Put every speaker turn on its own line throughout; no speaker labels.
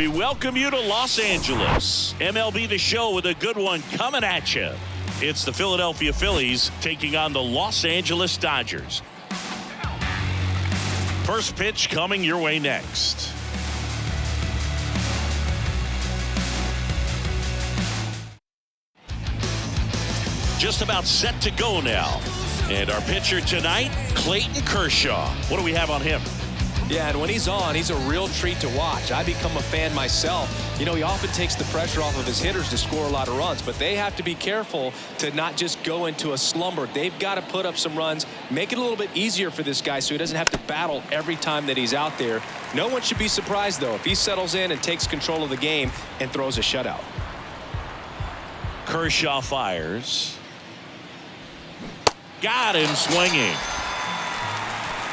We welcome you to Los Angeles. MLB The Show with a good one coming at you. It's the Philadelphia Phillies taking on the Los Angeles Dodgers. First pitch coming your way next. Just about set to go now. And our pitcher tonight, Clayton Kershaw. What do we have on him?
Yeah, and when he's on, he's a real treat to watch. I become a fan myself. You know, he often takes the pressure off of his hitters to score a lot of runs, but they have to be careful to not just go into a slumber. They've got to put up some runs, make it a little bit easier for this guy so he doesn't have to battle every time that he's out there. No one should be surprised, though, if he settles in and takes control of the game and throws a shutout.
Kershaw fires. Got him swinging.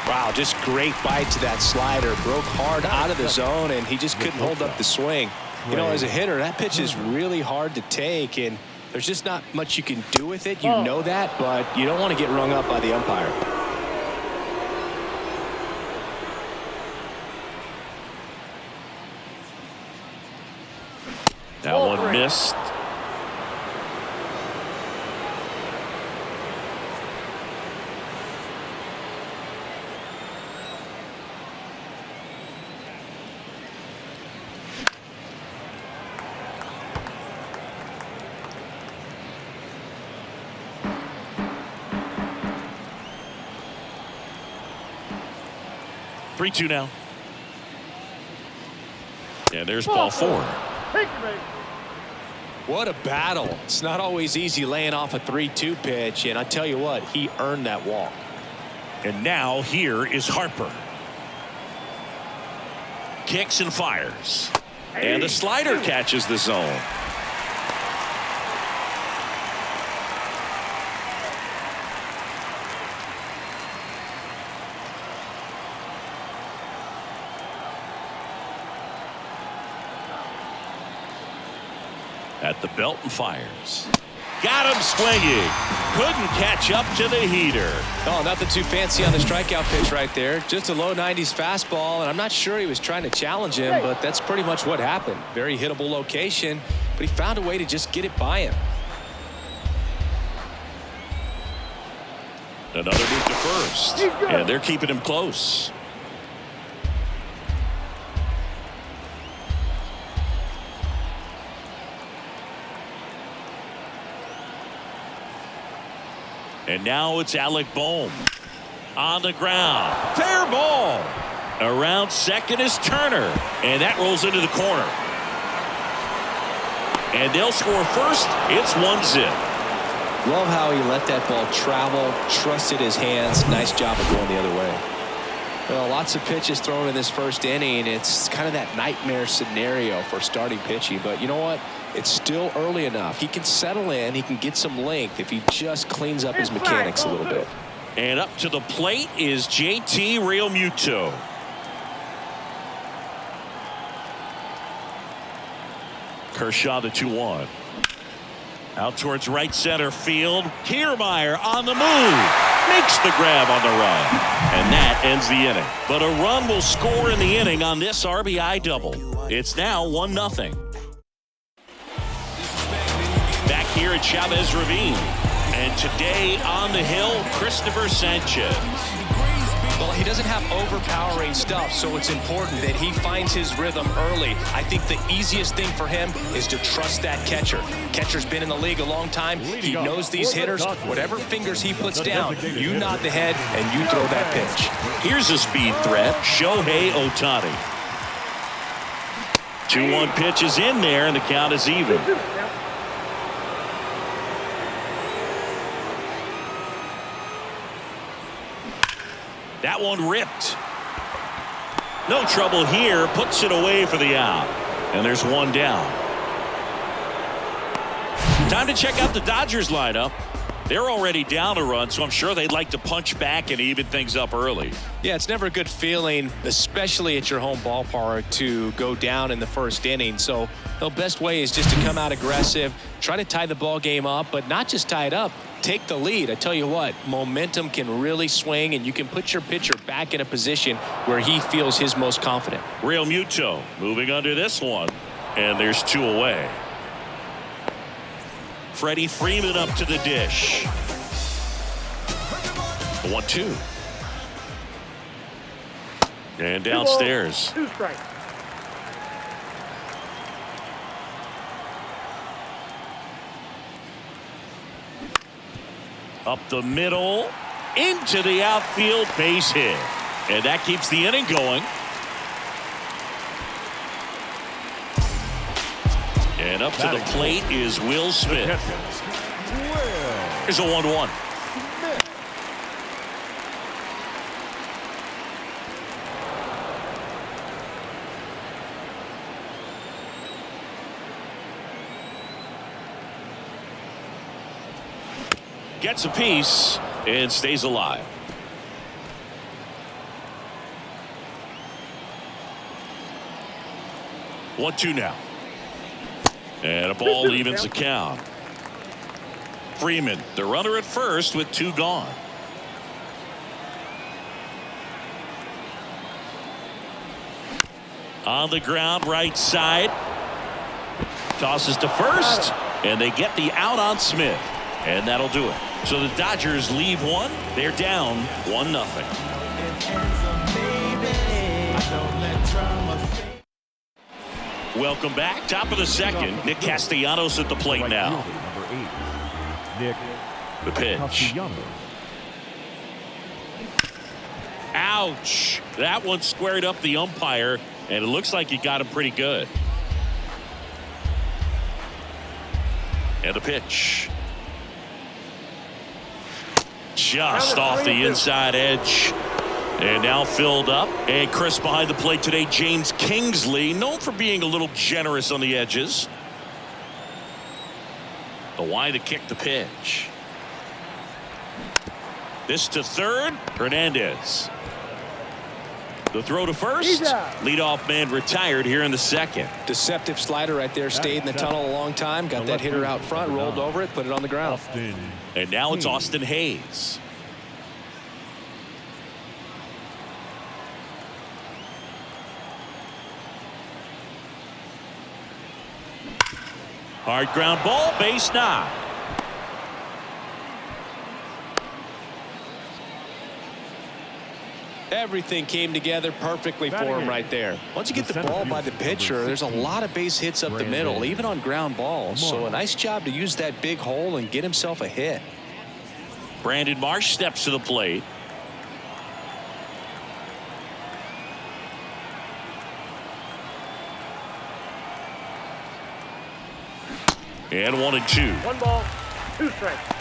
Wow, just great bite to that slider. Broke hard out of the zone, and he just couldn't hold up the swing. You know, as a hitter, that pitch is really hard to take, and there's just not much you can do with it. You know that, but you don't want to get rung up by the umpire.
That one missed. Three-two now. And there's ball four.
What a battle. It's not always easy laying off a 3-2 pitch, and I tell you what, he earned that walk.
And now here is Harper. Kicks and fires. And the slider catches the zone. At the belt and fires. Got him swinging. Couldn't catch up to the heater.
Oh, nothing too fancy on the strikeout pitch right there. Just a low 90s fastball, and I'm not sure he was trying to challenge him, but that's pretty much what happened. Very hittable location, but he found a way to just get it by him.
Another move to first, and they're keeping him close. And now it's Alec Bohm on the ground. Fair ball. Around second is Turner. And that rolls into the corner. And they'll score first. It's 1-0.
Love how he let that ball travel, trusted his hands. Nice job of going the other way. Well, lots of pitches thrown in this first inning. It's kind of that nightmare scenario for starting pitching. But you know what? It's still early enough. He can settle in. He can get some length if he just cleans up his mechanics a little bit.
And up to the plate is JT Realmuto. Kershaw the 2-1. Out towards right center field. Kiermaier on the move. Makes the grab on the run. And that ends the inning. But a run will score in the inning on this RBI double. It's now 1-0. Back here at Chavez Ravine. And today on the hill, Christopher Sanchez.
Well, he doesn't have overpowering stuff, so it's important that he finds his rhythm early. I think the easiest thing for him is to trust that catcher. Catcher's been in the league a long time. He knows these hitters. Whatever fingers he puts down, you nod the head and you throw that pitch.
Here's a speed threat, Shohei Ohtani. 2-1 pitch is in there, and the count is even. That one ripped. No trouble here. Puts it away for the out. And there's one down. Time to check out the Dodgers lineup. They're already down a run, so I'm sure they'd like to punch back and even things up early.
Yeah, it's never a good feeling, especially at your home ballpark, to go down in the first inning. So the best way is just to come out aggressive, try to tie the ball game up, but not just tie it up, take the lead. I tell you what, momentum can really swing, and you can put your pitcher back in a position where he feels his most confident.
Real Muto moving under this one, and there's 2 away. Freddie Freeman up to the dish. 1-2. And downstairs.
2 strikes.
Up the middle, into the outfield, base hit. And that keeps the inning going. And up to the plate is Will Smith. Here's a 1-1. Gets a piece and stays alive. One, 2 now. And a ball evens the count. Freeman, the runner at first with 2 gone. On the ground, right side. Tosses to first, and they get the out on Smith. And that'll do it. So the Dodgers leave 1. They're down 1-0. Welcome back. Top of the second. Nick Castellanos at the plate now. The pitch. Ouch. That one squared up the umpire, and it looks like he got him pretty good. And the pitch. Just off the inside edge. And now filled up. And Chris behind the plate today, James Kingsley, known for being a little generous on the edges. The wide to kick the pitch. This to third, Hernandez. The throw to first. Leadoff man retired here in the second.
Deceptive slider right there. Stayed in the tunnel a long time. Got that hitter out front. Rolled over it. Put it on the ground.
And now it's Austin Hayes. Hard ground ball. Base knock.
Everything came together perfectly for him right there. Once you get the ball by the pitcher, there's a lot of base hits up the middle, even on ground balls. So a nice job to use that big hole and get himself a hit.
Brandon Marsh steps to the plate. And 1-2.
1 ball, 2 strikes.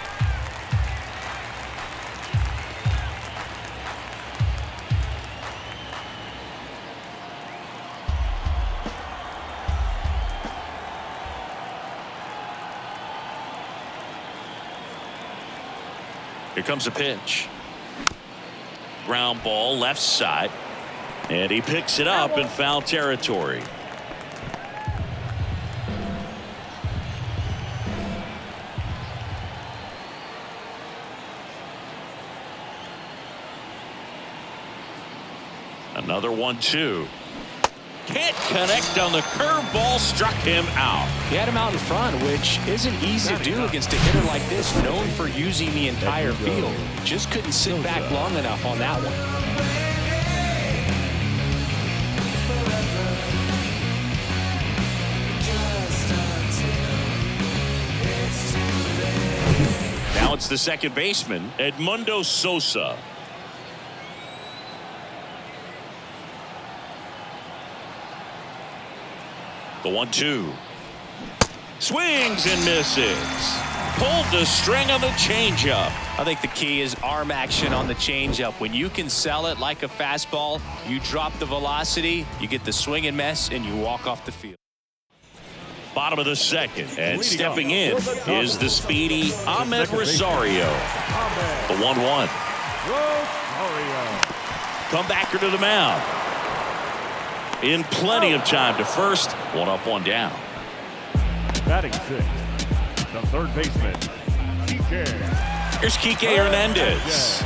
Here comes a pitch. Ground ball left side. And he picks it up in foul territory. Another 1-2. Can't connect on the curveball, struck him out.
He had him out in front, which isn't easy to do against a hitter like this, known for using the entire field. Just couldn't sit back long enough on that one.
Now it's the second baseman, Edmundo Sosa. The 1-2. Swings and misses. Pulled the string on the changeup.
I think the key is arm action on the changeup. When you can sell it like a fastball, you drop the velocity, you get the swing and miss, and you walk off the field.
Bottom of the second. And stepping in is the speedy Ahmed Rosario. The 1-1. Comebacker to the mound. In plenty of time to first. 1 up, 1 down.
Batting 6, the third baseman, Kike.
Here's Kike Hernandez.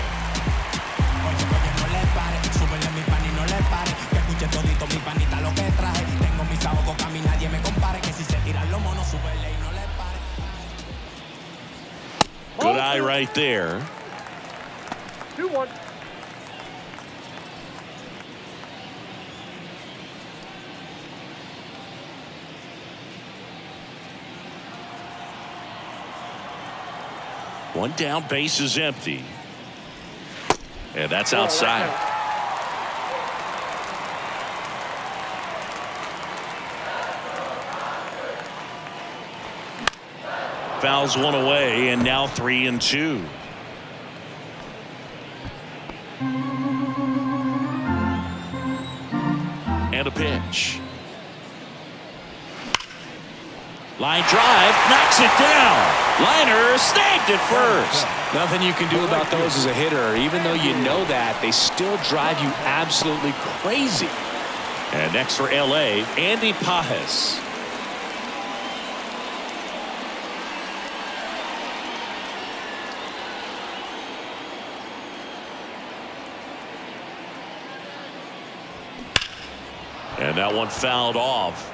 Good eye right there.
2-1.
One down, base is empty. And that's outside. Fouls one away, and now 3-2. And a pitch. Line drive, knocks it down. Liner snagged it first.
Nothing you can do about those as a hitter. Even though you know that, they still drive you absolutely crazy.
And next for LA, Andy Pajes. And that one fouled off.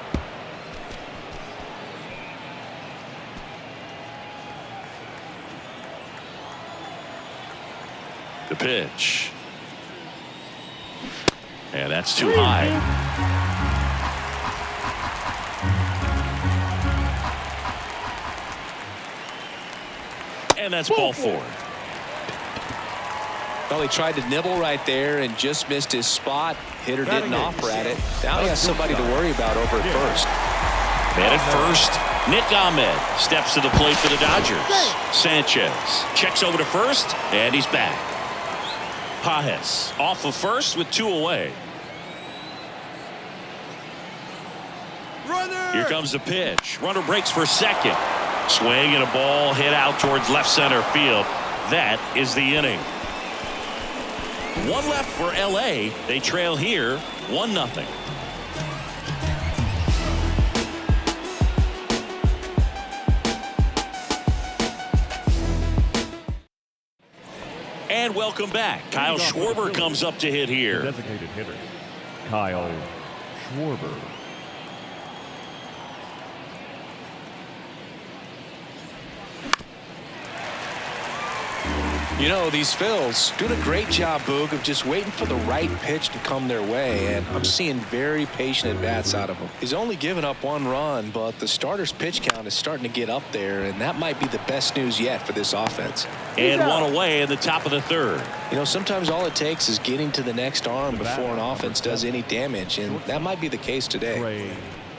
The pitch. And that's too high. And that's ball 4.
Well, he tried to nibble right there and just missed his spot. Hitter didn't offer at it. Now he has somebody to worry about over at first.
Man at first, Nick Ahmed steps to the plate for the Dodgers. Sanchez checks over to first, and he's back. Pajes off of first with 2 away.
Runner!
Here comes the pitch. Runner breaks for second. Swing and a ball hit out towards left center field. That is the inning. 1 left for LA. They trail here 1-0. And welcome back. Kyle Schwarber comes up to hit here.
Designated hitter, Kyle Schwarber.
You know, these Phils doing a great job, Boog, of just waiting for the right pitch to come their way, and I'm seeing very patient at-bats out of him. He's only given up 1 run, but the starter's pitch count is starting to get up there, and that might be the best news yet for this offense.
And 1 away in the top of the 3rd.
You know, sometimes all it takes is getting to the next arm before an offense does any damage, and that might be the case today.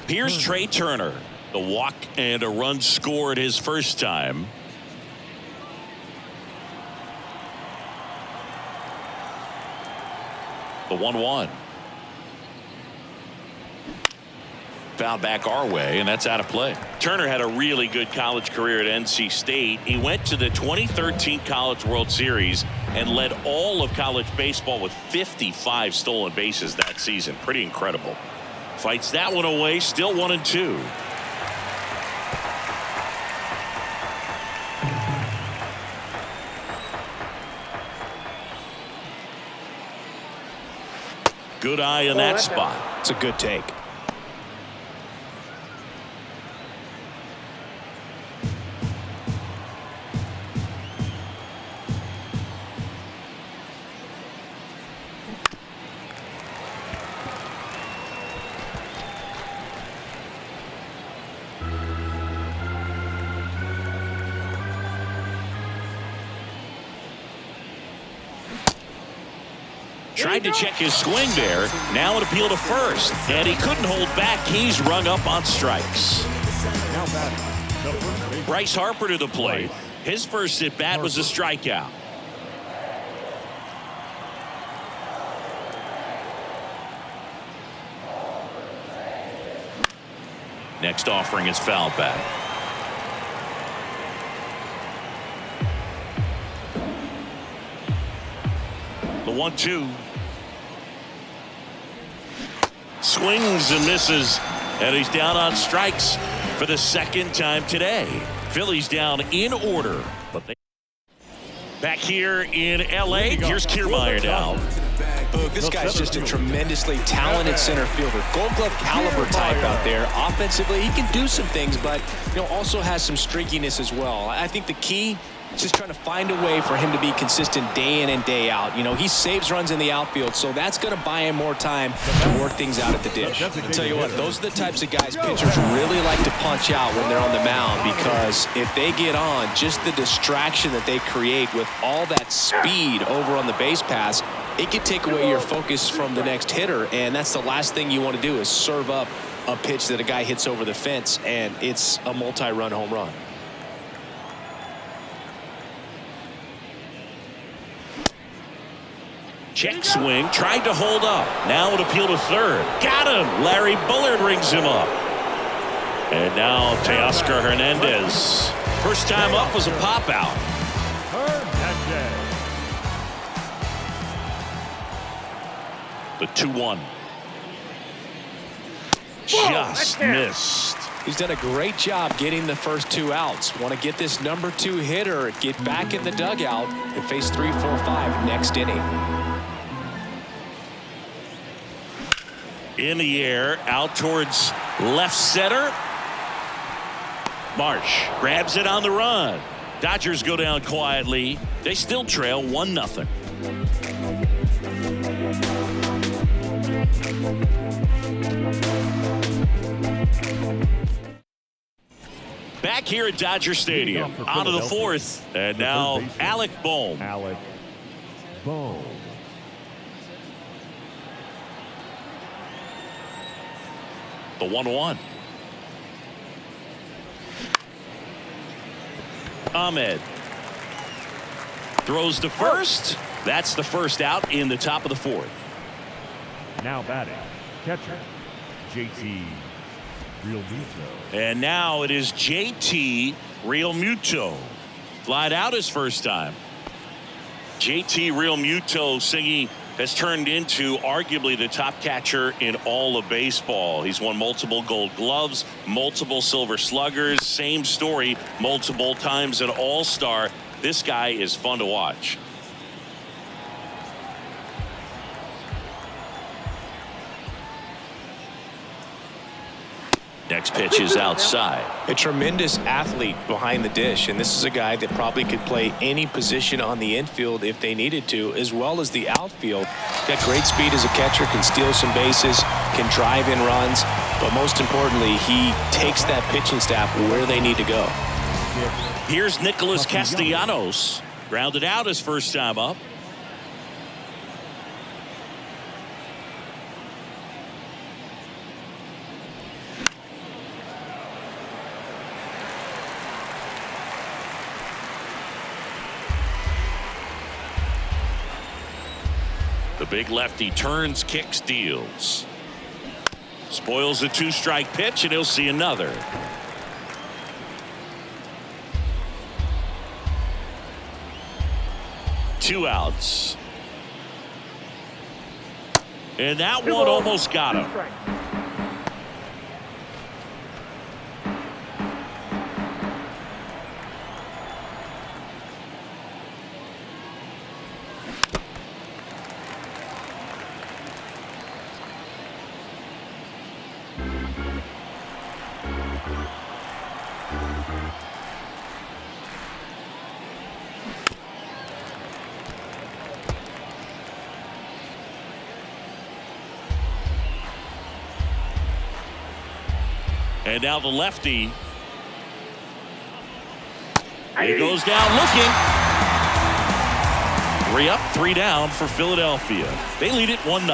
Here's Trey Turner. The walk and a run scored his first time. The 1-1. Foul back our way, and that's out of play. Turner had a really good college career at NC State. He went to the 2013 College World Series and led all of college baseball with 55 stolen bases that season. Pretty incredible. Fights that one away, still 1-2. Good eye in that spot.
It's a good take.
Tried to check his swing there. Now an appeal to first. And he couldn't hold back. He's rung up on strikes. Bryce Harper to the plate. His first at bat was a strikeout. Next offering is fouled back. The 1-2. Swings and misses, and he's down on strikes for the second time today. Phillies down in order, but they back here in LA. Here's Kiermaier now.
Boog, this guy's just a tremendously talented center fielder. Gold Glove caliber type out there. Offensively, he can do some things, but also has some streakiness as well. I think the key is just trying to find a way for him to be consistent day in and day out. He saves runs in the outfield, so that's going to buy him more time to work things out at the dish. I'll tell you what, those are the types of guys pitchers really like to punch out when they're on the mound, because if they get on, just the distraction that they create with all that speed over on the base pass, it can take away your focus from the next hitter, and that's the last thing you want to do is serve up a pitch that a guy hits over the fence, and it's a multi-run home run.
Check swing, tried to hold up. Now an appeal to third. Got him. Larry Bullard rings him up. And now Teoscar Hernandez. First time up was a pop out. The 2-1. Just missed.
He's done a great job getting the first 2 outs. Want to get this number 2 hitter, get back in the dugout, and face 3, 4, 5 next inning.
In the air, out towards left center. Marsh grabs it on the run. Dodgers go down quietly. They still trail 1-0. Back here at Dodger Stadium, on to the 4th, and now Alec Bohm. The 1-1. Ahmed throws to first. That's the first out in the top of the 4th.
Now batting, catcher, JT Realmuto.
And now it is JT Realmuto. Flied out his first time. JT Realmuto singing has turned into arguably the top catcher in all of baseball. He's won multiple Gold Gloves, multiple Silver Sluggers, same story, multiple times an All-Star. This guy is fun to watch. Next pitch is outside.
A tremendous athlete behind the dish, and this is a guy that probably could play any position on the infield if they needed to, as well as the outfield. Got great speed as a catcher, can steal some bases, can drive in runs, but most importantly, he takes that pitching staff where they need to go.
Here's Nicholas Castellanos. Grounded out his first time up. The big lefty turns, kicks, deals. Spoils a 2-strike pitch, and he'll see another. Two outs. And that one almost got him. And now the lefty. He goes down looking. 3 up, 3 down for Philadelphia. They lead it 1-0.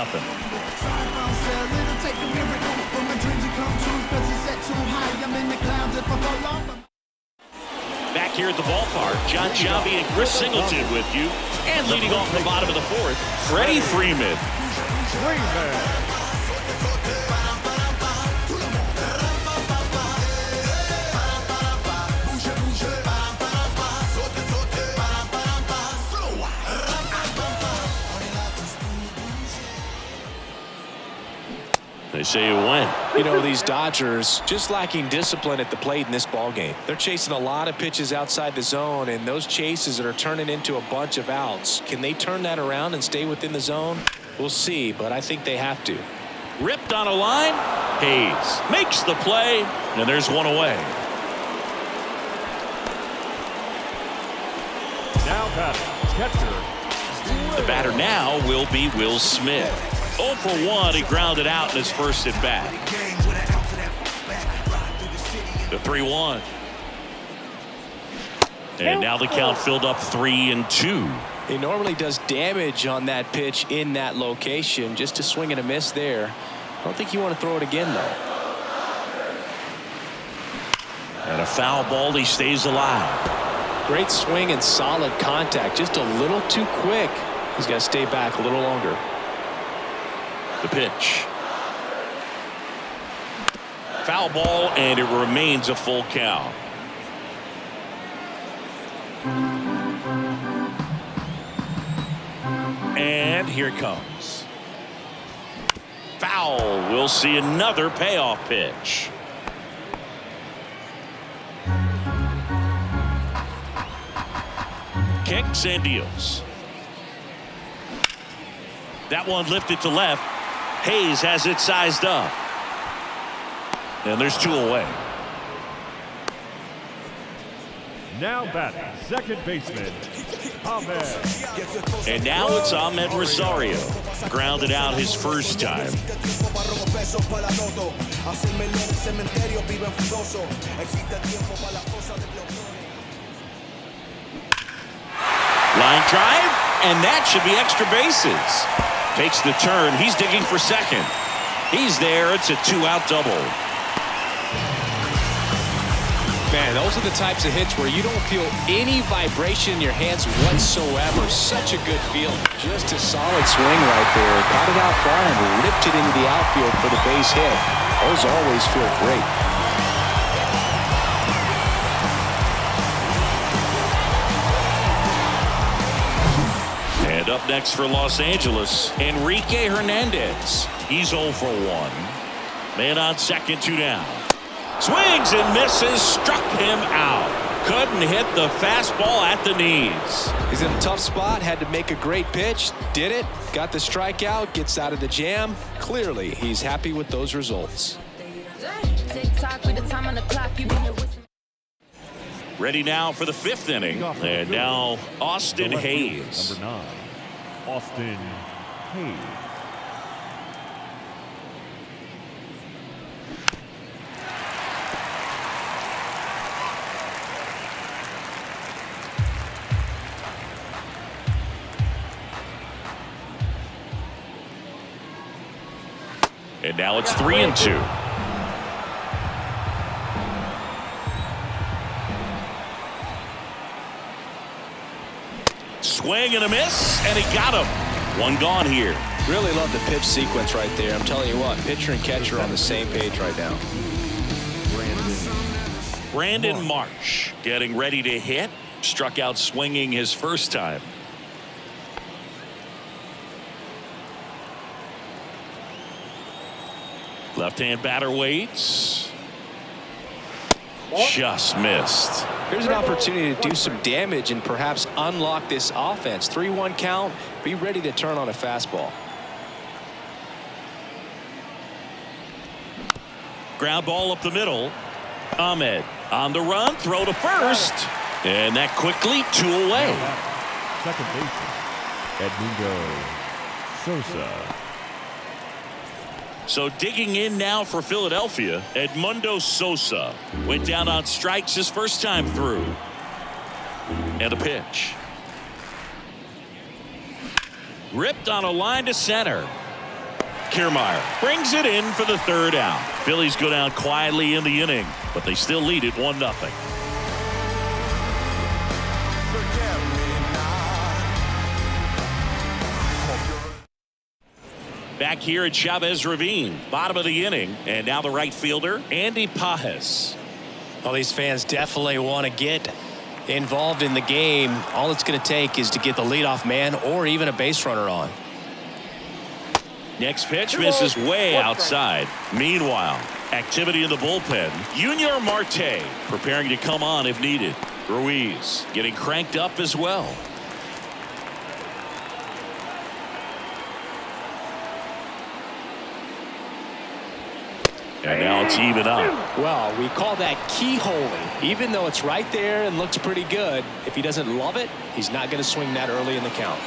Back here at the ballpark, John Giambi and Chris Singleton with you. And leading off the bottom of the 4th, Freddie Freeman. They say it went.
You know, these Dodgers just lacking discipline at the plate in this ball game. They're chasing a lot of pitches outside the zone, and those chases that are turning into a bunch of outs. Can they turn that around and stay within the zone? We'll see, but I think they have to.
Ripped on a line. Hayes makes the play, and there's one away.
Now batting, catcher.
The batter now will be Will Smith. 0 for 1. He grounded out in his first at bat. The 3-1. And now the count filled up 3-2.
He normally does damage on that pitch in that location. Just a swing and a miss there. I don't think you want to throw it again, though.
And a foul ball. He stays alive.
Great swing and solid contact. Just a little too quick. He's got to stay back a little longer.
The pitch. Foul ball, and it remains a full count. And here it comes. Foul. We'll see another payoff pitch. Kicks and deals. That one lifted to left. Hayes has it sized up. And there's 2 away.
Now batting, second baseman, Ahmed.
And now it's Ahmed Rosario. Grounded out his first time. Line drive, and that should be extra bases. Takes the turn. He's digging for second. He's there. It's a 2-out double.
Man, those are the types of hits where you don't feel any vibration in your hands whatsoever. Such a good feeling. Just a solid swing right there. Got it out far and ripped it into the outfield for the base hit. Those always feel great.
And up next for Los Angeles, Enrique Hernandez. He's 0 for 1. Man on second, 2 down. Swings and misses, struck him out. Couldn't hit the fastball at the knees.
He's in a tough spot, had to make a great pitch, did it, got the strikeout, gets out of the jam. Clearly, he's happy with those results.
Ready now for the 5th inning. And now Austin Hayes.
Number 9, Austin Hayes.
And now it's 3-2. Swing and a miss, and he got him. One gone here.
Really love the pitch sequence right there. I'm telling you what, pitcher and catcher are on the same page right now.
Brandon Marsh getting ready to hit. Struck out swinging his first time. Left-hand batter waits. Just missed.
Here's an opportunity to do some damage and perhaps unlock this offense. 3-1 count. Be ready to turn on a fastball.
Ground ball up the middle. Ahmed on the run. Throw to first. And that quickly 2 away.
Second baseman, Edmundo Sosa.
So digging in now for Philadelphia, Edmundo Sosa went down on strikes his first time through. And a pitch. Ripped on a line to center. Kiermaier brings it in for the 3rd out. Phillies go down quietly in the inning, but they still lead it 1-0. Back here at Chavez Ravine, bottom of the inning, and now the right fielder, Andy Pages.
Well, these fans definitely want to get involved in the game. All it's going to take is to get the leadoff man or even a base runner on.
Next pitch misses way outside. Meanwhile, activity in the bullpen. Junior Marte preparing to come on if needed. Ruiz getting cranked up as well. And now it's even up.
Well, we call that keyholing. Even though it's right there and looks pretty good, if he doesn't love it, he's not going to swing that early in the count.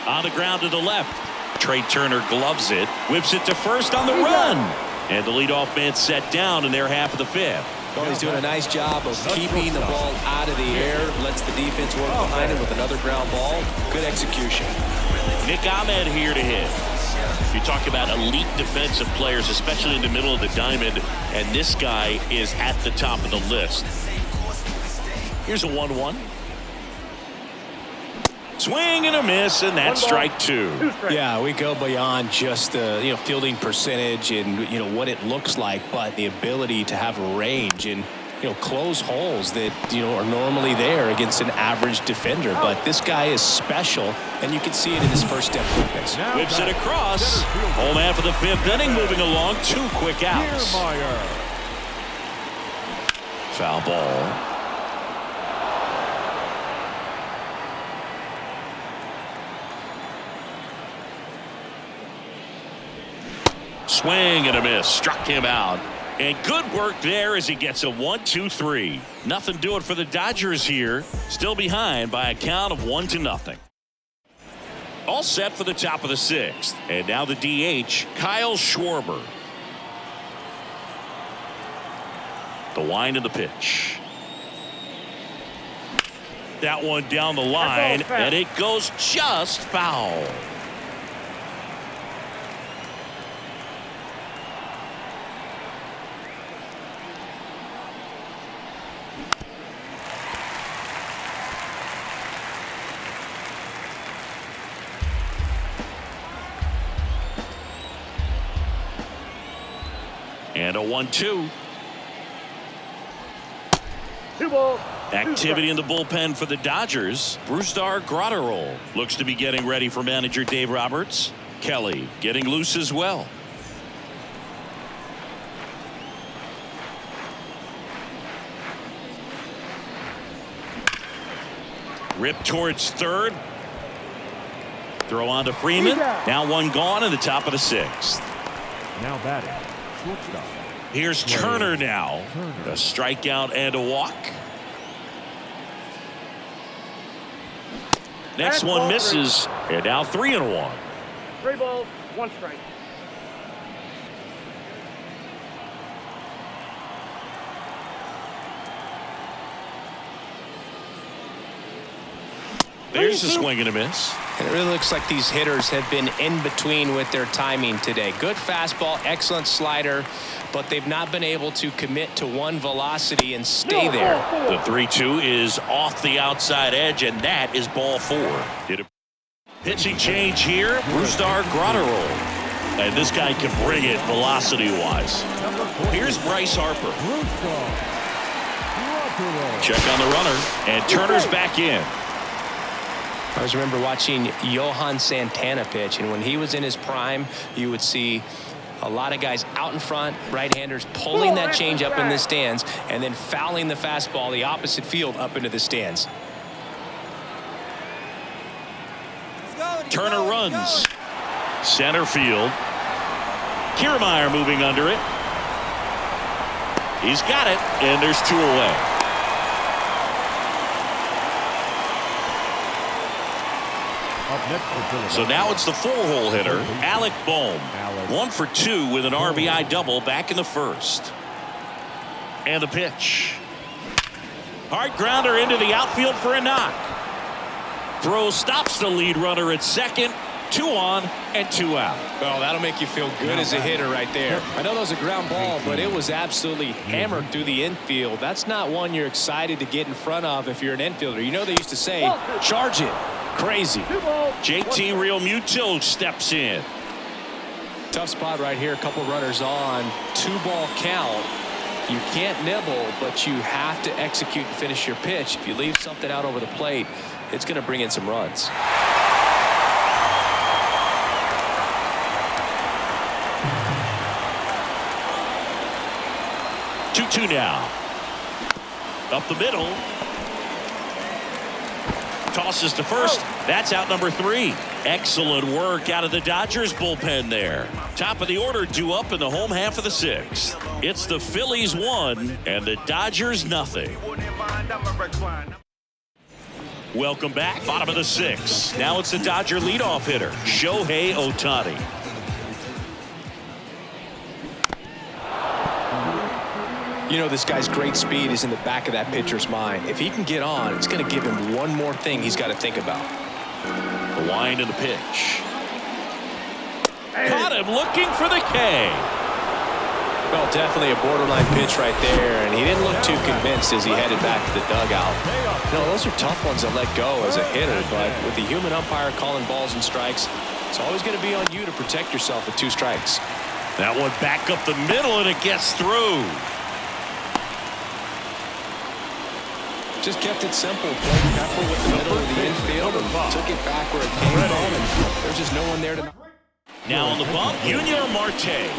On the ground to the left. Trey Turner gloves it. Whips it to first on the run. And the leadoff man set down in their half of the fifth.
Well, he's doing a nice job of keeping the ball out of the air. Lets the defense work behind it with another ground ball. Good execution.
Nick Ahmed here to hit. You talk about elite defensive players, especially in the middle of the diamond, and this guy is at the top of the list. Here's a 1-1. Swing and a miss, and that's strike two.
Yeah, we go beyond just the fielding percentage and what it looks like, but the ability to have range and close holes that are normally there against an average defender. But this guy is special, and you can see it in his first step quickness.
Whips it across. Home half of the fifth inning, moving along. 2 quick outs. Foul ball. Swing and a miss. Struck him out. And good work there as he gets a 1-2-3. Nothing doing for the Dodgers here. Still behind by a count of 1-0. All set for the top of the sixth. And now the DH, Kyle Schwarber. The wind of the pitch. That one down the line, and it goes just foul. And a 1-2.
2 balls.
Activity in the bullpen for the Dodgers. Brusdar Graterol looks to be getting ready for manager Dave Roberts. Kelly getting loose as well. Rip towards third. Throw on to Freeman. Now one gone in the top of the sixth.
Now batting. Shortstop.
Here's Turner now. A strikeout and a walk. Next one misses. And now 3-1.
3 balls, 1 strike.
There's a swing and a miss.
And it really looks like these hitters have been in between with their timing today. Good fastball, excellent slider, but they've not been able to commit to one velocity and stay there.
The 3-2 is off the outside edge, and that is ball 4. Pitching change here, Brusdar Graterol. And this guy can bring it velocity-wise. Here's Bryce Harper. Check on the runner, and Turner's back in.
I always remember watching Johan Santana pitch, and when he was in his prime, you would see a lot of guys out in front, right-handers pulling that change up in the stands and then fouling the fastball the opposite field up into the stands.
Turner runs. Center field. Kiermaier moving under it. He's got it, and there's 2 away. So now it's the 4-hole hitter, Alec Bohm. 1 for 2 with an RBI double back in the first. And the pitch. Hard grounder into the outfield for a knock. Throw stops the lead runner at second. 2 on and 2 out.
Well, that'll make you feel good as a hitter right there. I know that was a ground ball, but it was absolutely hammered through the infield. That's not one you're excited to get in front of if you're an infielder. You know they used to say, charge it. Crazy.
JT Realmuto steps in.
Tough spot right here. A couple runners on. 2-ball count. You can't nibble, but you have to execute and finish your pitch. If you leave something out over the plate, it's going to bring in some runs.
2-2 now. Up the middle. Tosses to first. That's out number 3. Excellent work out of the Dodgers bullpen there. Top of the order due up in the home half of the 6th. It's the Phillies 1 and the Dodgers nothing. Welcome back. Bottom of the 6th. Now it's the Dodger leadoff hitter, Shohei Ohtani.
You know, this guy's great speed is in the back of that pitcher's mind. If he can get on, it's going to give him one more thing he's got to think about.
The wind and the pitch. Caught him looking for the K.
Well, definitely a borderline pitch right there, and he didn't look too convinced as he headed back to the dugout. You know, those are tough ones to let go as a hitter, but with the human umpire calling balls and strikes, it's always going to be on you to protect yourself with 2 strikes.
That one back up the middle, and it gets through.
Just kept it simple, played Pepper with the middle of the infield and took it back where it came from, and there's just no one there to...
Now on the bump, Junior Marte.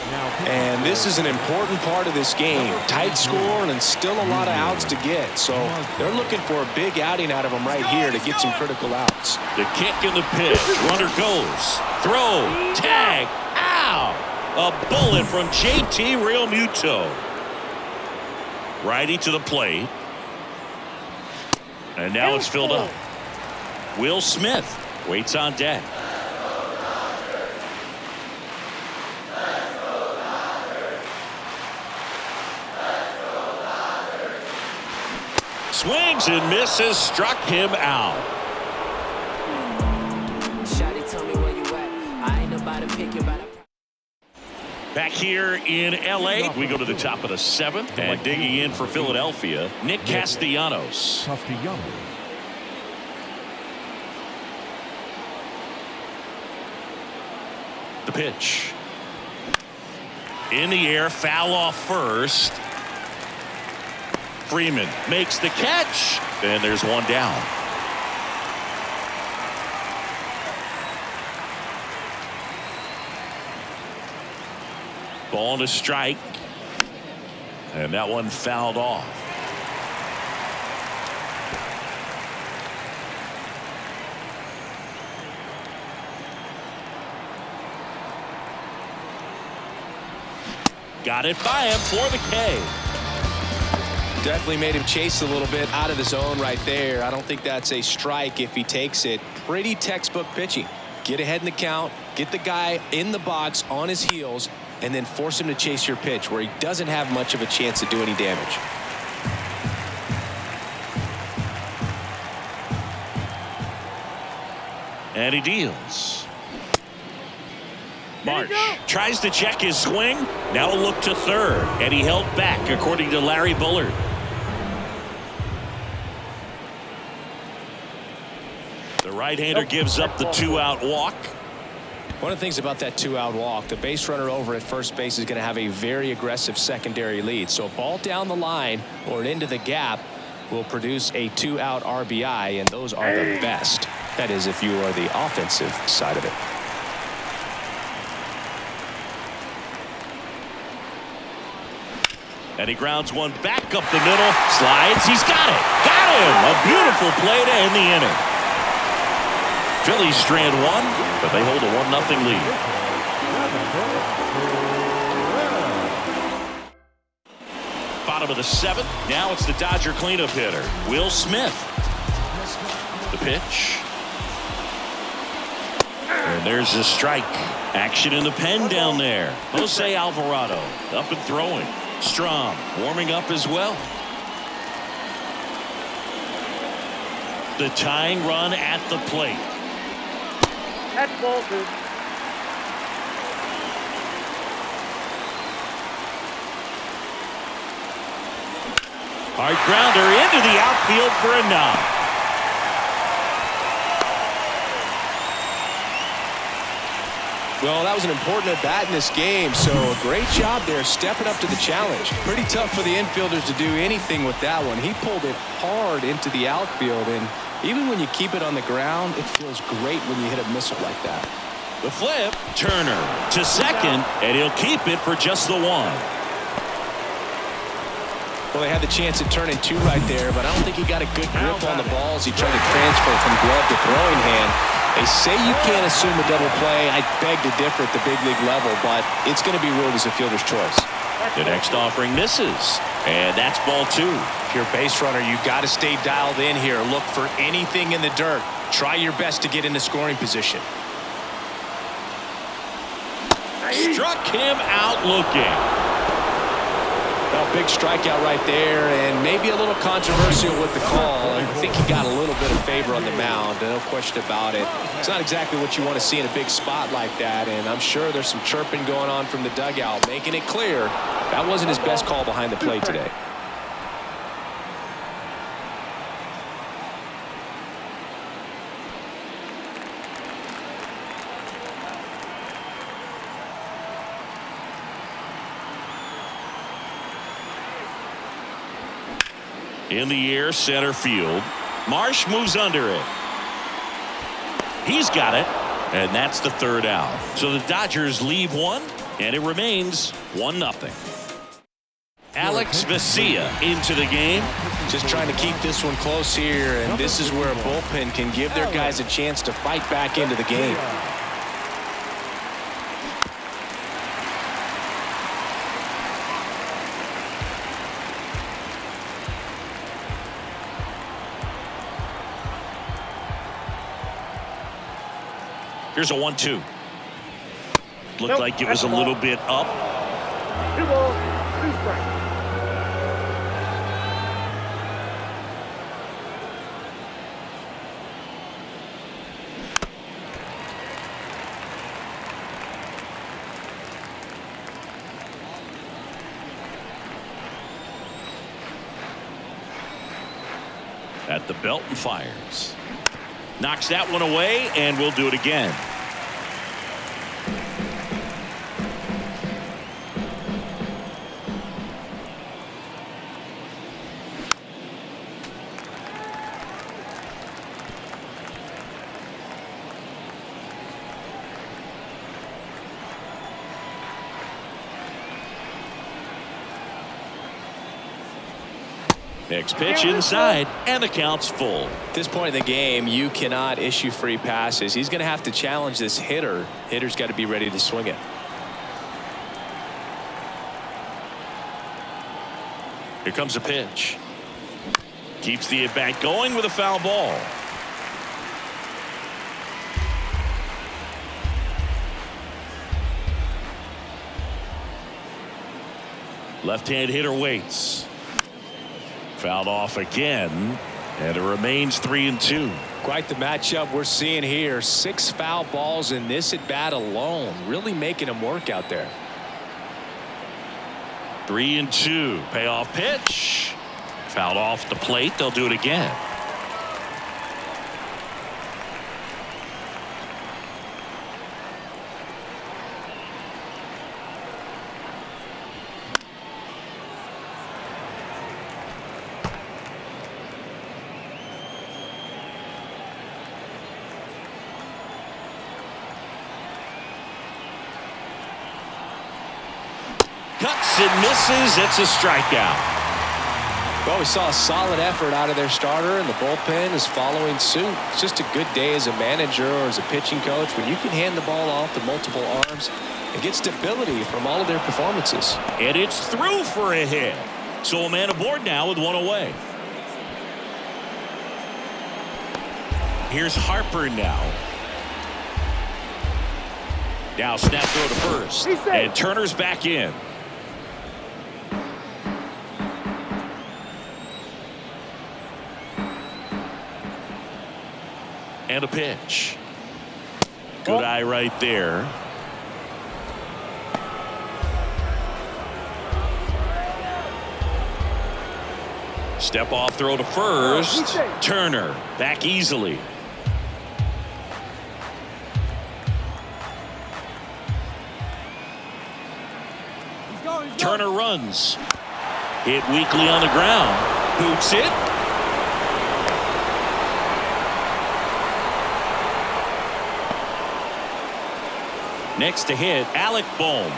And this is an important part of this game. Tight score and still a lot of outs to get. So they're looking for a big outing out of him right here to get some critical outs.
The kick and the pitch. Runner goes. Throw. Tag. Ow! A bullet from JT Realmuto. Righty to the plate. And now it's filled up. Will Smith waits on deck. Swings and misses, struck him out. Back here in L.A., we go to the top of the 7th, and digging in for Philadelphia, Nick Castellanos. The pitch. In the air, foul off first. Freeman makes the catch, and there's one down. Ball and a strike, and that one fouled off. Got it by him for the K.
Definitely made him chase a little bit out of the zone right there. I don't think that's a strike if he takes it. Pretty textbook pitching. Get ahead in the count, get the guy in the box on his heels, and then force him to chase your pitch where he doesn't have much of a chance to do any damage.
And he deals. Marsh tries to check his swing. Now a look to third, and he held back according to Larry Bullard. The right-hander gives up the 2-out walk.
One of the things about that 2-out walk, the base runner over at first base is going to have a very aggressive secondary lead. So a ball down the line or into the gap will produce a 2-out RBI, and those are the best. That is, if you are the offensive side of it.
And he grounds one back up the middle. Slides. He's got it. Got him. A beautiful play to end the inning. Phillies strand one, but they hold a 1-0 lead. Bottom of the 7th. Now it's the Dodger cleanup hitter, Will Smith. The pitch. And there's a strike. Action in the pen down there. Jose Alvarado up and throwing. Strom warming up as well. The tying run at the plate.
That's ball 2.
Hard grounder into the outfield for a knock.
Well, that was an important at-bat in this game, so a great job there stepping up to the challenge. Pretty tough for the infielders to do anything with that one. He pulled it hard into the outfield, and even when you keep it on the ground, it feels great when you hit a missile like that.
The flip, Turner to second, and he'll keep it for just the one.
Well, they had the chance at turning two right there, but I don't think he got a good grip on the ball as he tried to transfer from glove to throwing hand. They say you can't assume a double play. I beg to differ at the big league level, but it's going to be ruled as a fielder's choice.
The next offering misses, and that's ball two.
If you're a base runner, you've got to stay dialed in here. Look for anything in the dirt. Try your best to get into scoring position.
Struck him out looking.
Well, big strikeout right there, and maybe a little controversial with the call. I think he got a little bit of favor on the mound, no question about it. It's not exactly what you want to see in a big spot like that, and I'm sure there's some chirping going on from the dugout, making it clear that wasn't his best call behind the plate today.
In the air, center field. Marsh moves under it. He's got it, and that's the third out. So the Dodgers leave one, and it remains 1-0. Alex Vesia into the game.
Just trying to keep this one close here, and this is where a bullpen can give their guys a chance to fight back into the game.
Here's a 1-2. Looked like it was a little bit up.
2 balls, 2 strikes.
At the belt and fires. Knocks that one away, and we'll do it again. Next pitch inside, and the count's full.
At this point in the game, you cannot issue free passes. He's going to have to challenge this hitter. Hitter's got to be ready to swing it.
Here comes a pitch. Keeps the at-bat going with a foul ball. Left-hand hitter waits. Fouled off again, and it remains 3-2.
Quite the matchup we're seeing here. 6 foul balls in this at bat alone, really making him work out there.
3-2. Payoff pitch. Fouled off the plate. They'll do it again. Cuts and misses. It's a strikeout.
Well, we saw a solid effort out of their starter, and the bullpen is following suit. It's just a good day as a manager or as a pitching coach when you can hand the ball off to multiple arms and get stability from all of their performances.
And it's through for a hit. So a man aboard now with one away. Here's Harper now. Now snap throw to first. And Turner's back in. And a pitch. Good eye right there. Step off throw to first. Turner back easily. runs. Hit weakly on the ground. Boots it. Next to hit, Alec Bohm.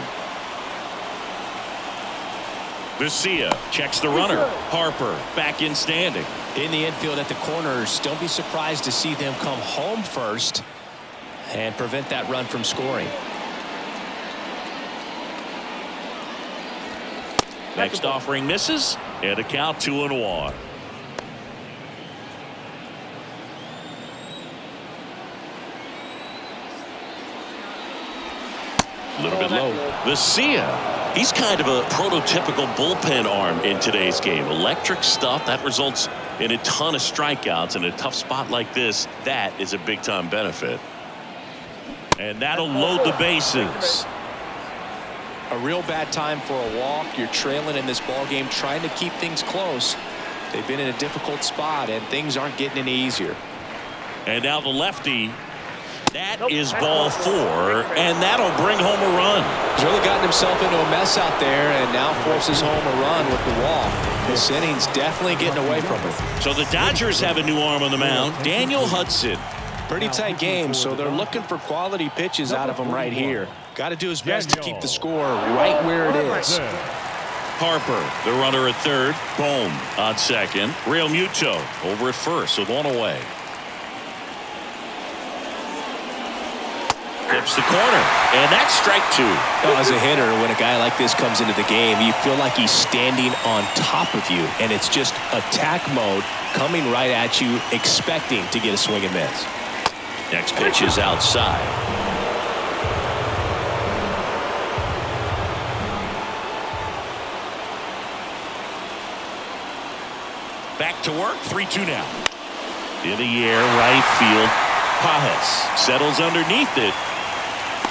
Garcia checks the runner. Harper back in standing.
In the infield at the corners, don't be surprised to see them come home first and prevent that run from scoring.
Next offering misses, and a count 2-1. A little bit low. Garcia, he's kind of a prototypical bullpen arm in today's game. Electric stuff that results in a ton of strikeouts in a tough spot like this. That is a big time benefit. And that'll load the bases.
A real bad time for a walk. You're trailing in this ball game, trying to keep things close. They've been in a difficult spot, and things aren't getting any easier.
And now the lefty. That is ball 4, and that'll bring home a run.
He's really gotten himself into a mess out there, and now forces home a run with the walk. This inning's definitely getting away from him.
So the Dodgers have a new arm on the mound, Daniel Hudson.
Pretty tight game, so they're looking for quality pitches out of him right here. Got to do his best to keep the score right where it is.
Harper, the runner at third. Bohm on second. Real Muto over at first with one away. Clips the corner, and that's strike 2.
Well, as a hitter, when a guy like this comes into the game, you feel like he's standing on top of you, and it's just attack mode coming right at you, expecting to get a swing and miss.
Next pitch is outside. Back to work, 3-2 now. In the air, right field. Pajas settles underneath it.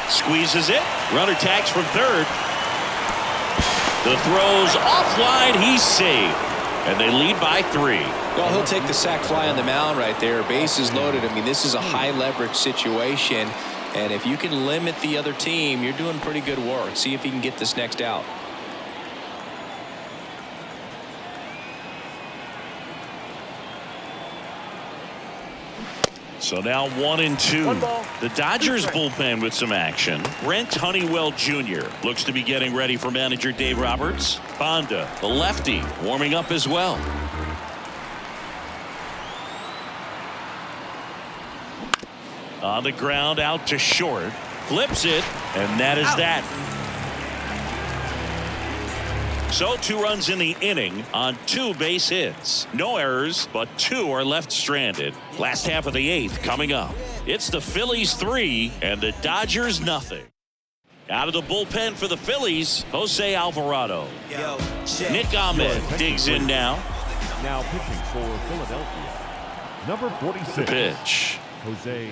Squeezes it. Runner tags from third. The throw's offline. He's safe. And they lead by 3.
Well, he'll take the sac fly on the mound right there. Bases loaded. I mean, this is a high leverage situation. And if you can limit the other team, you're doing pretty good work. See if he can get this next out.
So now 1-2. The Dodgers bullpen with some action. Brent Honeywell Jr. looks to be getting ready for manager Dave Roberts. Banda, the lefty, warming up as well. On the ground, out to short. Flips it, and that is that. So 2 runs in the inning on 2 base hits. No errors, but 2 are left stranded. Last half of the 8th coming up. It's the Phillies 3 and the Dodgers nothing. Out of the bullpen for the Phillies, Jose Alvarado. Nick Ahmed digs in now.
Now pitching for Philadelphia, number 46.
Pitch.
Jose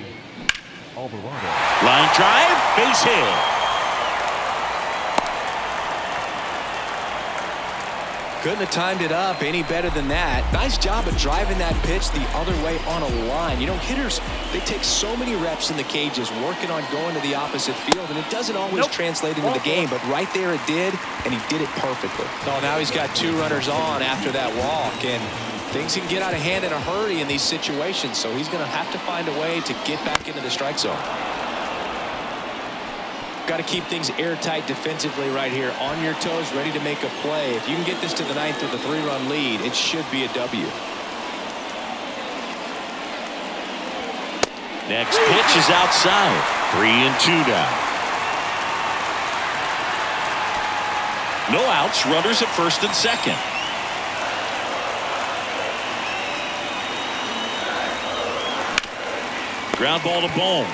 Alvarado.
Line drive, base hit.
Couldn't have timed it up any better than that. Nice job of driving that pitch the other way on a line. You know, hitters, they take so many reps in the cages working on going to the opposite field, and it doesn't always translate into the game, but right there it did, and he did it perfectly. Oh, now he's got 2 runners on after that walk, and things can get out of hand in a hurry in these situations, so he's going to have to find a way to get back into the strike zone. Got to keep things airtight defensively right here, on your toes, ready to make a play. If you can get this to the 9th with a 3-run lead, it should be a W.
Next pitch is outside. 3-2 now. No outs, runners at first and second. Ground ball to Bohm.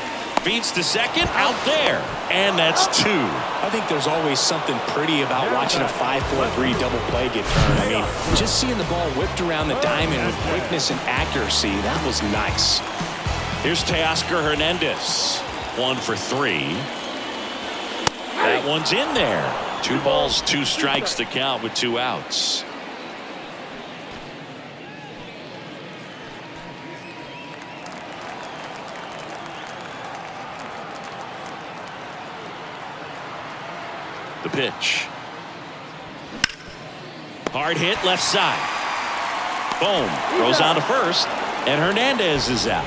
Feeds to second, out there, and that's 2.
I think there's always something pretty about watching a 5-4-3 double play get turned. I mean, just seeing the ball whipped around the diamond with quickness and accuracy, that was nice.
Here's Teoscar Hernandez. 1 for 3. That one's in there. 2 balls, 2 strikes to count with 2 outs. The pitch. Hard hit left side. Boom. Throws on to first. And Hernandez is out.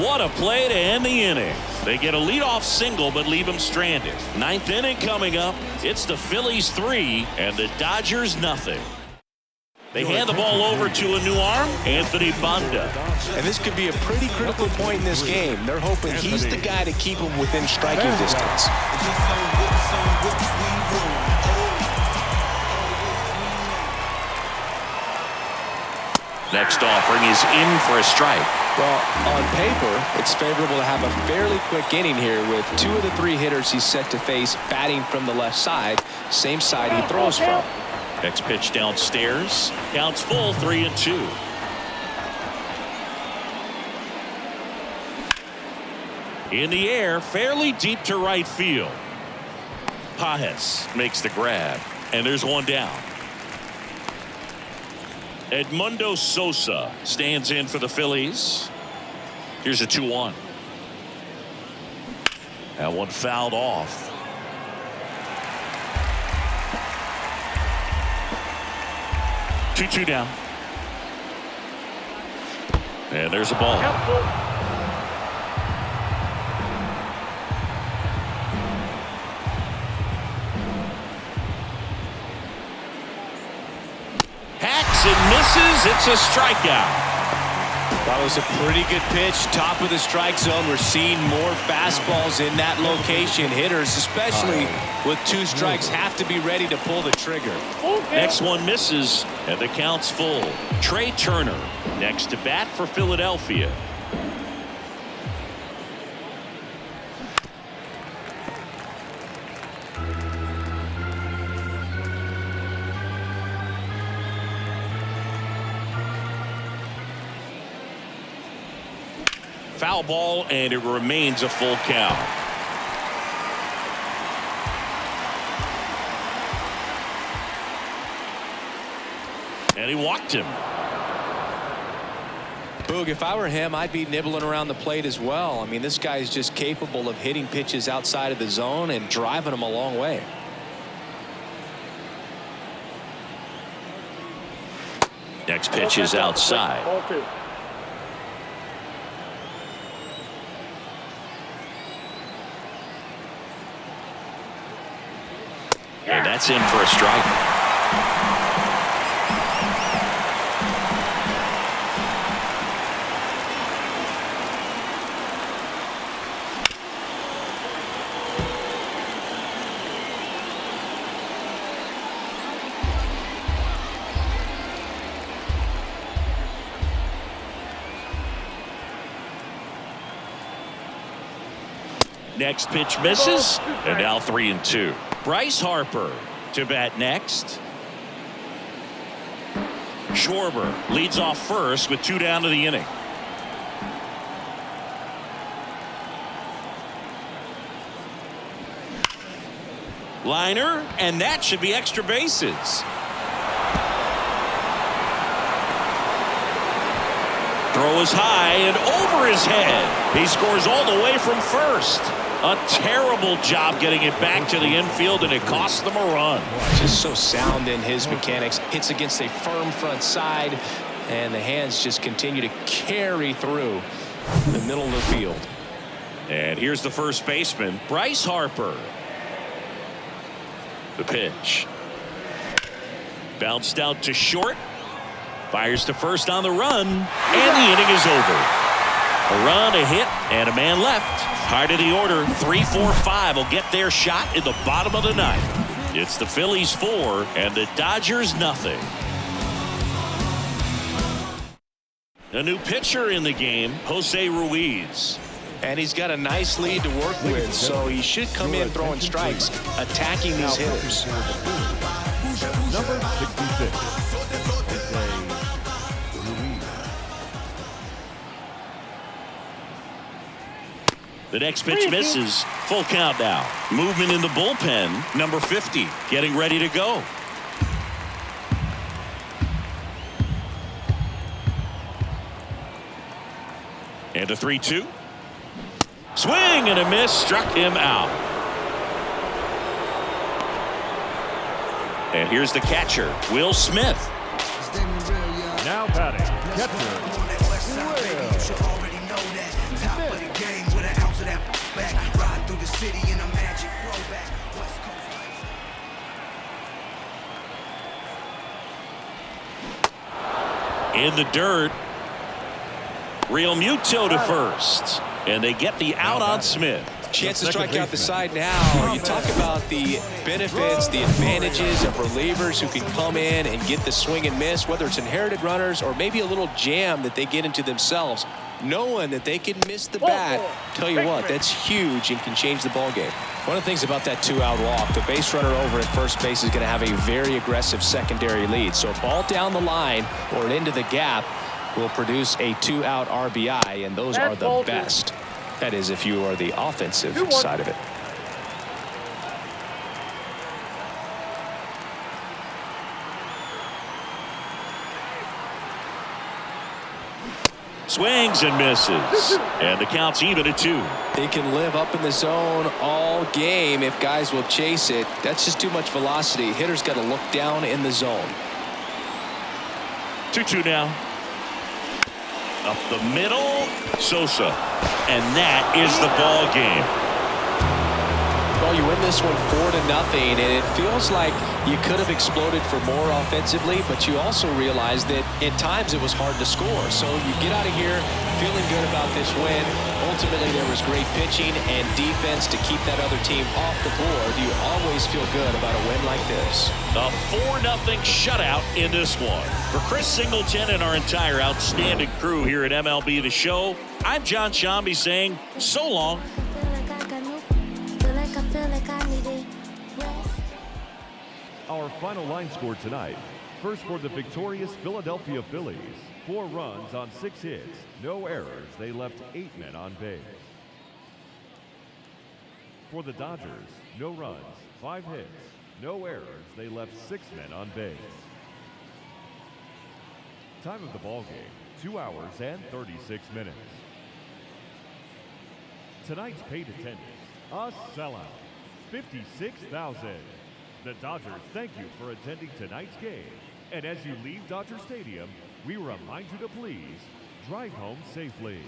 What a play to end the inning. They get a leadoff single but leave him stranded. Ninth inning coming up. It's the Phillies 3 and the Dodgers nothing. They hand the ball over to a new arm, Anthony Banda.
And this could be a pretty critical point in this game. They're hoping he's the guy to keep them within striking distance.
Next offering is in for a strike.
Well, on paper, it's favorable to have a fairly quick inning here with 2 of the 3 hitters he's set to face batting from the left side, same side he throws from.
Next pitch downstairs. Counts full, 3-2. In the air, fairly deep to right field. Pages makes the grab, and there's one down. Edmundo Sosa stands in for the Phillies. Here's a 2-1. That one fouled off. Two down. And there's a ball. Hacks and misses. It's a strikeout.
That was a pretty good pitch. Top of the strike zone. We're seeing more fastballs in that location. Hitters, especially with 2 strikes, have to be ready to pull the trigger.
Next one misses, and the count's full. Trey Turner next to bat for Philadelphia. Foul ball, and it remains a full count. And he walked him.
Boog, if I were him, I'd be nibbling around the plate as well. I mean, this guy is just capable of hitting pitches outside of the zone and driving them a long way.
Next pitch is outside. And that's in for a strike. Next pitch misses, and now 3-2. Bryce Harper to bat next. Schwarber leads off first with 2 down to the inning. Liner, and that should be extra bases. Throw is high and over his head. He scores all the way from first. A terrible job getting it back to the infield, and it cost them a run.
Just so sound in his mechanics. Hits against a firm front side, and the hands just continue to carry through the middle of the field.
And here's the first baseman, Bryce Harper. The pitch. Bounced out to short. Fires to first on the run, and the inning is over. A run, a hit, and a man left. High of the order, 3-4-5 will get their shot in the bottom of the ninth. It's the Phillies 4 and the Dodgers nothing. A new pitcher in the game, Jose Ruiz.
And he's got a nice lead to work with, so he should come in throwing strikes, attacking these hitters.
Number 66.
The next pitch misses. Full count now. Movement in the bullpen. Number 50 getting ready to go. And a 3-2. Swing and a miss. Struck him out. And here's the catcher, Will Smith.
Now batting, catcher,
In the dirt. Real Muto to first. And they get the out on Smith.
Chance to strike out the side now. You talk about the benefits, the advantages of relievers who can come in and get the swing and miss, whether it's inherited runners or maybe a little jam that they get into themselves. Knowing that they can miss the bat, tell you what, that's huge and can change the ball game. One of the things about that 2-out walk, the base runner over at first base is going to have a very aggressive secondary lead. So a ball down the line or into the gap will produce a 2-out RBI, and those are the best. That is, if you are the offensive side of it.
Swings and misses. And the count's even at 2.
They can live up in the zone all game if guys will chase it. That's just too much velocity. Hitters got to look down in the zone.
2-2 now. Up the middle, Sosa. And that is the ball game.
Well, you win this one 4-0, and it feels like you could have exploded for more offensively, but you also realize that at times it was hard to score. So you get out of here feeling good about this win. Ultimately, there was great pitching and defense to keep that other team off the board. You always feel good about a win like this.
A 4-0 shutout in this one. For Chris Singleton and our entire outstanding crew here at MLB The Show, I'm John Shambi saying so long.
Our final line score tonight. First for the victorious Philadelphia Phillies. 4 runs on 6 hits. No errors. They left 8 men on base. For the Dodgers, no runs, 5 hits. No errors. They left 6 men on base. Time of the ball game, 2 hours and 36 minutes. Tonight's paid attendance, a sellout, 56,000. The Dodgers thank you for attending tonight's game. And as you leave Dodger Stadium, we remind you to please drive home safely.